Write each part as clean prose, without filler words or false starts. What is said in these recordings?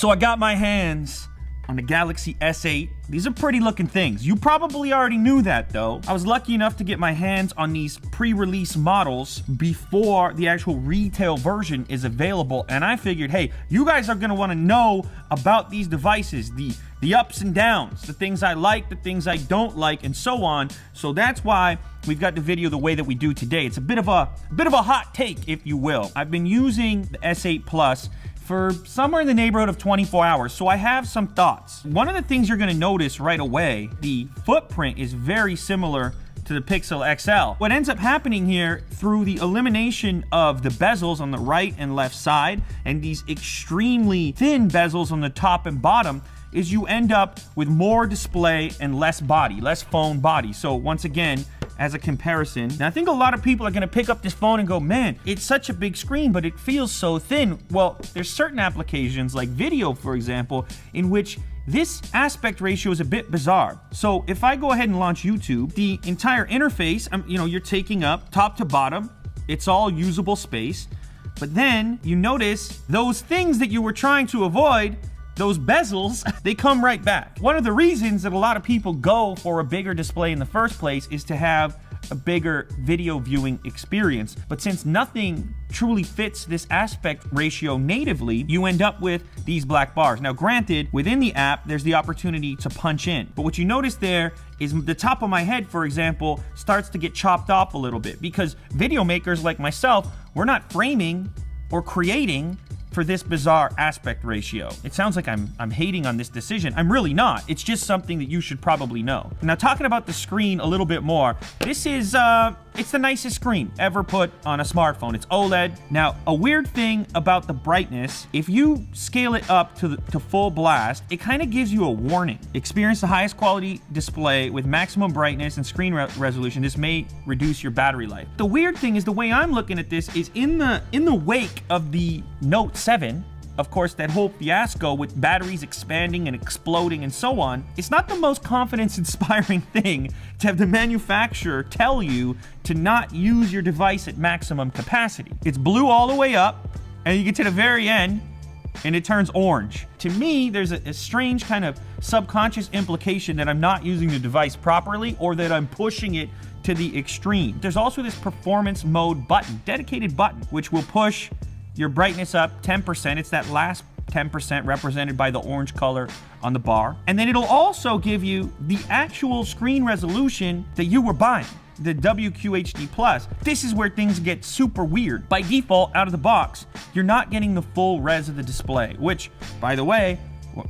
So I got my hands on the Galaxy S8. These are pretty looking things. You probably already knew that though. I was lucky enough to get my hands on these pre-release models before the actual retail version is available, and I figured, hey, you guys are gonna wanna know about these devices, the ups and downs, the things I like, the things I don't like, and so on. So that's why we've got the video the way that we do today. It's a bit of a hot take, if you will. I've been using the S8 Plus for somewhere in the neighborhood of 24 hours, so I have some thoughts. One of the things you're gonna notice right away, the footprint is very similar to the Pixel XL. What ends up happening here, through the elimination of the bezels on the right and left side, and these extremely thin bezels on the top and bottom, is you end up with more display and less body, less phone body. So once again, as a comparison, and I think a lot of people are gonna pick up this phone and go, man, it's such a big screen, but it feels so thin. Well, there's certain applications like video, for example, in which this aspect ratio is a bit bizarre. So if I go ahead and launch YouTube, the entire interface, you're taking up top to bottom, it's all usable space, but then you notice those things that you were trying to avoid, those bezels, they come right back. One of the reasons that a lot of people go for a bigger display in the first place is to have a bigger video viewing experience. But since nothing truly fits this aspect ratio natively, you end up with these black bars. Now granted, within the app, there's the opportunity to punch in. But what you notice there is the top of my head, for example, starts to get chopped off a little bit, because video makers like myself, we're not framing or creating for this bizarre aspect ratio. It sounds like I'm hating on this decision. I'm really not. It's just something that you should probably know. Now, talking about the screen a little bit more, this is, it's the nicest screen ever put on a smartphone. It's OLED. Now, a weird thing about the brightness, if you scale it up to full blast, it kind of gives you a warning. Experience the highest quality display with maximum brightness and screen resolution. This may reduce your battery life. The weird thing is, the way I'm looking at this is in the wake of the Note 7, of course, that whole fiasco with batteries expanding and exploding and so on, it's not the most confidence-inspiring thing to have the manufacturer tell you to not use your device at maximum capacity. It's blue all the way up, and you get to the very end, and it turns orange. To me, there's a strange kind of subconscious implication that I'm not using the device properly, or that I'm pushing it to the extreme. There's also this performance mode button, dedicated button, which will push your brightness up 10%. It's that last 10% represented by the orange color on the bar. And then it'll also give you the actual screen resolution that you were buying, the WQHD+. This is where things get super weird. By default, out of the box, you're not getting the full res of the display, which, by the way,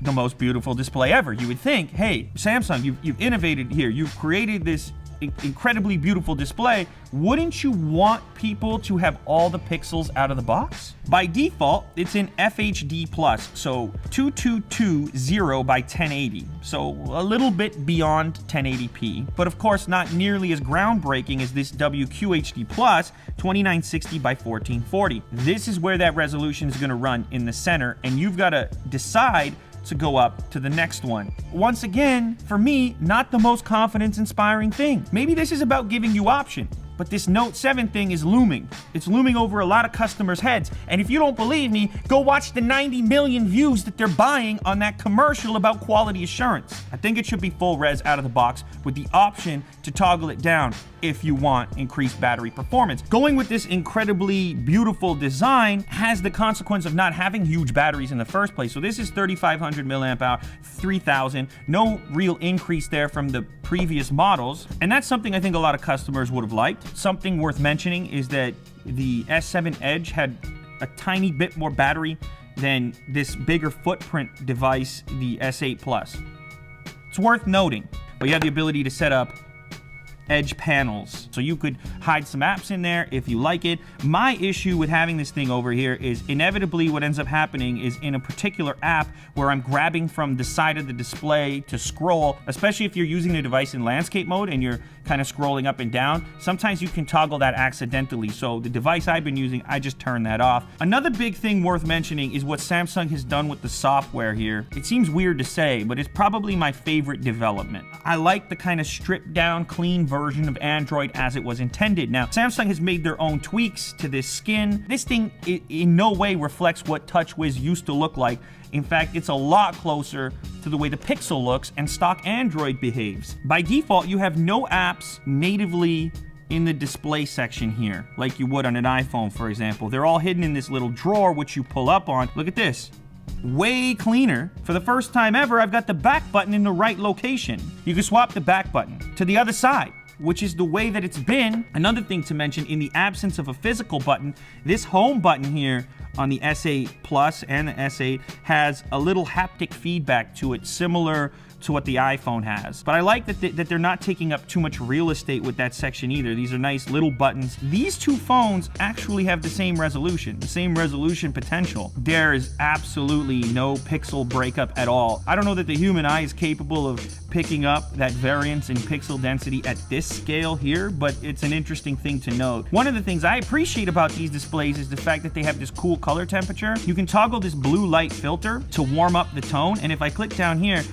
the most beautiful display ever. You would think, hey, Samsung, you've innovated here. You've created this incredibly beautiful display. Wouldn't you want people to have all the pixels out of the box? By default, it's in FHD+, so 2220 by 1080, so a little bit beyond 1080p, but of course not nearly as groundbreaking as this WQHD+, 2960 by 1440. This is where that resolution is going to run in the center, and you've got to decide to go up to the next one. Once again, for me, not the most confidence-inspiring thing. Maybe this is about giving you option, but this Note 7 thing is looming. It's looming over a lot of customers' heads, and if you don't believe me, go watch the 90 million views that they're buying on that commercial about quality assurance. I think it should be full res out of the box with the option to toggle it down if you want increased battery performance. Going with this incredibly beautiful design has the consequence of not having huge batteries in the first place. So this is 3,500 milliamp hour, 3,000. No real increase there from the previous models. And that's something I think a lot of customers would have liked. Something worth mentioning is that the S7 Edge had a tiny bit more battery than this bigger footprint device, the S8 Plus. It's worth noting, but you have the ability to set up Edge panels, so you could hide some apps in there if you like it. My issue with having this thing over here is inevitably what ends up happening is in a particular app where I'm grabbing from the side of the display to scroll, especially if you're using the device in landscape mode and you're kind of scrolling up and down, sometimes you can toggle that accidentally. So the device I've been using, I just turned that off. Another big thing worth mentioning is what Samsung has done with the software here. It seems weird to say, but it's probably my favorite development. I like the kind of stripped down, clean version of Android as it was intended. Now, Samsung has made their own tweaks to this skin. This thing in no way reflects what TouchWiz used to look like. In fact, it's a lot closer to the way the Pixel looks and stock Android behaves. By default, you have no apps natively in the display section here, like you would on an iPhone, for example. They're all hidden in this little drawer, which you pull up on. Look at this. Way cleaner. For the first time ever, I've got the back button in the right location. You can swap the back button to the other side, which is the way that it's been. Another thing to mention, in the absence of a physical button, this home button here on the S8 Plus and the S8 has a little haptic feedback to it, similar to what the iPhone has. But I like that they're not taking up too much real estate with that section either. These are nice little buttons. These two phones actually have the same resolution potential. There is absolutely no pixel breakup at all. I don't know that the human eye is capable of picking up that variance in pixel density at this scale here, but it's an interesting thing to note. One of the things I appreciate about these displays is the fact that they have this cool color temperature. You can toggle this blue light filter to warm up the tone, and if I click down here,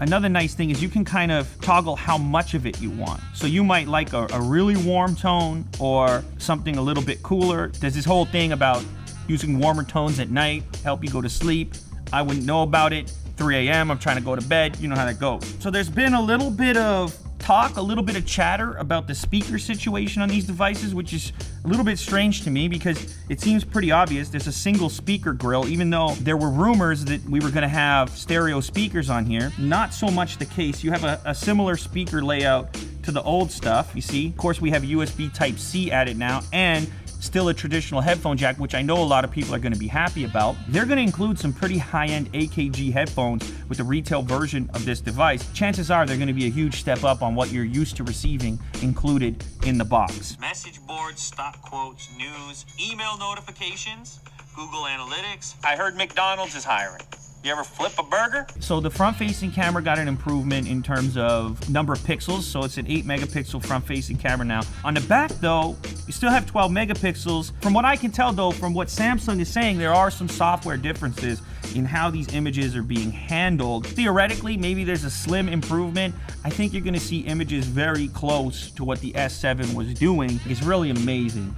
another nice thing is you can kind of toggle how much of it you want. So you might like a really warm tone or something a little bit cooler. There's this whole thing about using warmer tones at night, help you go to sleep. I wouldn't know about it. 3 a.m., I'm trying to go to bed. You know how that goes. So there's been a little bit of talk, a little bit of chatter about the speaker situation on these devices, which is a little bit strange to me because it seems pretty obvious. There's a single speaker grill, even though there were rumors that we were going to have stereo speakers on here. Not so much the case. You have a similar speaker layout to the old stuff, you see. Of course, we have USB Type-C added now, and still a traditional headphone jack, which I know a lot of people are going to be happy about. They're going to include some pretty high-end AKG headphones with the retail version of this device. Chances are they're going to be a huge step up on what you're used to receiving included in the box. Message boards, stock quotes, news, email notifications, Google Analytics. I heard McDonald's is hiring. You ever flip a burger? So the front-facing camera got an improvement in terms of number of pixels, so it's an 8-megapixel front-facing camera now. On the back, though, you still have 12 megapixels. From what I can tell, though, from what Samsung is saying, there are some software differences in how these images are being handled. Theoretically, maybe there's a slim improvement. I think you're gonna see images very close to what the S7 was doing. It's really amazing,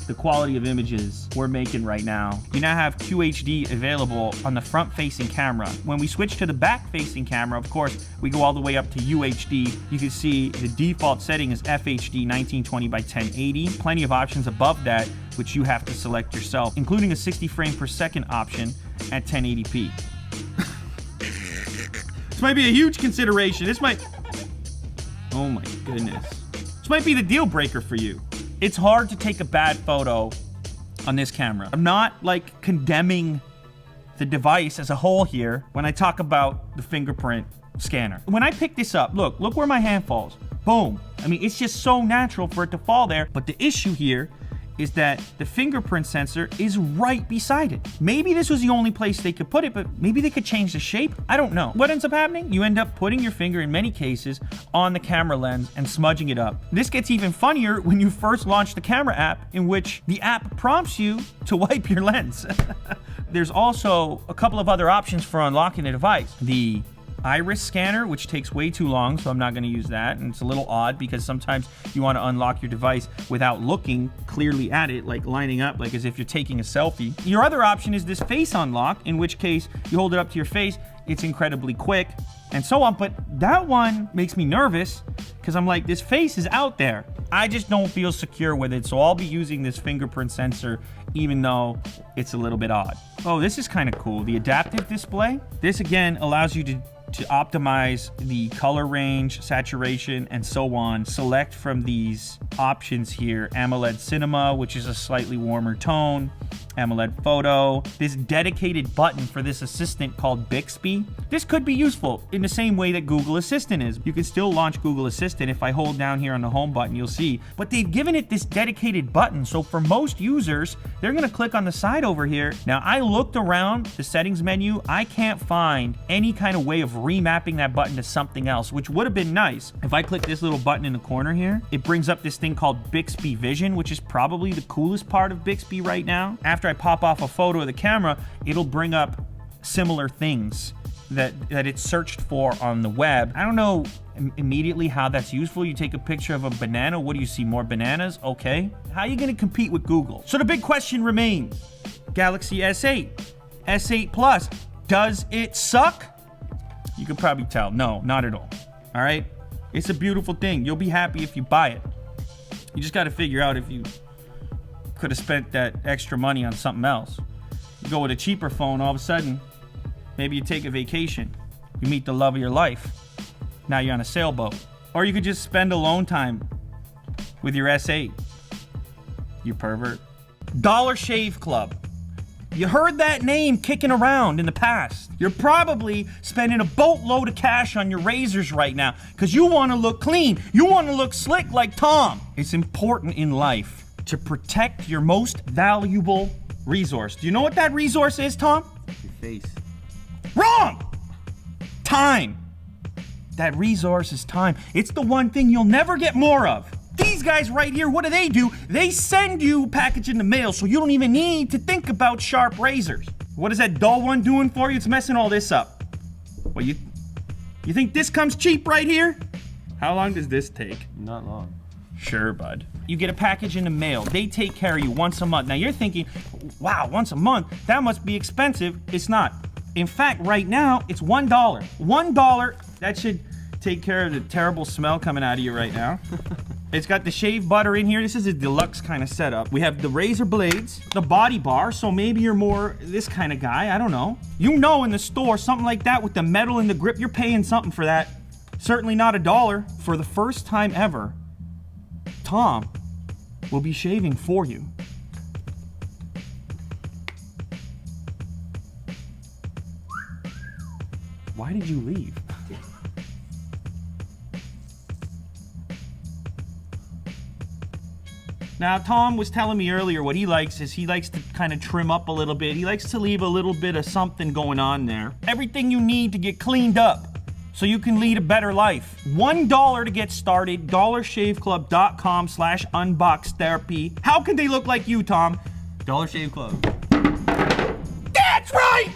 the quality of images we're making right now. You now have QHD available on the front-facing camera. When we switch to the back-facing camera, of course, we go all the way up to UHD. You can see the default setting is FHD 1920 by 1080. Plenty of options above that, which you have to select yourself, including a 60 frame per second option at 1080p. This might be a huge consideration. Oh my goodness. This might be the deal breaker for you. It's hard to take a bad photo on this camera. I'm not like condemning the device as a whole here when I talk about the fingerprint scanner. When I pick this up, look where my hand falls. Boom. I mean, it's just so natural for it to fall there. But the issue here is that the fingerprint sensor is right beside it. Maybe this was the only place they could put it, but maybe they could change the shape. I don't know. What ends up happening? You end up putting your finger, in many cases, on the camera lens and smudging it up. This gets even funnier when you first launch the camera app, in which the app prompts you to wipe your lens. There's also a couple of other options for unlocking the device. The iris scanner, which takes way too long, so I'm not going to use that, and it's a little odd because sometimes you want to unlock your device without looking clearly at it, like lining up like as if you're taking a selfie. Your other option is this face unlock, in which case you hold it up to your face, it's incredibly quick, and so on. But that one makes me nervous because I'm like, this face is out there. I just don't feel secure with it, so I'll be using this fingerprint sensor even though it's a little bit odd. Oh, this is kind of cool. The adaptive display. This again allows you to optimize the color range, saturation, and so on. Select from these options here, AMOLED Cinema, which is a slightly warmer tone, AMOLED Photo, this dedicated button for this assistant called Bixby. This could be useful in the same way that Google Assistant is. You can still launch Google Assistant. If I hold down here on the home button, you'll see. But they've given it this dedicated button, so for most users, they're gonna click on the side over here. Now, I looked around the settings menu. I can't find any kind of way of remapping that button to something else, which would have been nice. If I click this little button in the corner here, it brings up this thing called Bixby Vision, which is probably the coolest part of Bixby right now. After I pop off a photo of the camera, it'll bring up similar things that it's searched for on the web. I don't know immediately how that's useful. You take a picture of a banana. What do you see? More bananas? Okay. How are you going to compete with Google? So the big question remains, Galaxy S8, S8 Plus, Does it suck? You could probably tell. No, not at all. All right? It's a beautiful thing. You'll be happy if you buy it. You just got to figure out if you could have spent that extra money on something else. You go with a cheaper phone, all of a sudden, maybe you take a vacation. You meet the love of your life. Now you're on a sailboat. Or you could just spend alone time with your S8. You pervert. Dollar Shave Club. You heard that name kicking around in the past. You're probably spending a boatload of cash on your razors right now because you want to look clean. You want to look slick like Tom. It's important in life to protect your most valuable resource. Do you know what that resource is, Tom? Your face. Wrong! Time. That resource is time. It's the one thing you'll never get more of. These guys right here, what do? They send you a package in the mail so you don't even need to think about sharp razors. What is that dull one doing for you? It's messing all this up. Well, you think this comes cheap right here? How long does this take? Not long. Sure, bud. You get a package in the mail. They take care of you once a month. Now you're thinking, wow, once a month? That must be expensive. It's not. In fact, right now, it's $1. $1, that should take care of the terrible smell coming out of you right now. It's got the shave butter in here. This is a deluxe kind of setup. We have the razor blades, the body bar, so maybe you're more this kind of guy, I don't know. You know, in the store, something like that with the metal and the grip, you're paying something for that. Certainly not $1. For the first time ever, Tom will be shaving for you. Why did you leave? Now, Tom was telling me earlier what he likes is he likes to kind of trim up a little bit. He likes to leave a little bit of something going on there. Everything you need to get cleaned up so you can lead a better life. $1 to get started, dollarshaveclub.com/unboxtherapy. How can they look like you, Tom? Dollar Shave Club. That's right!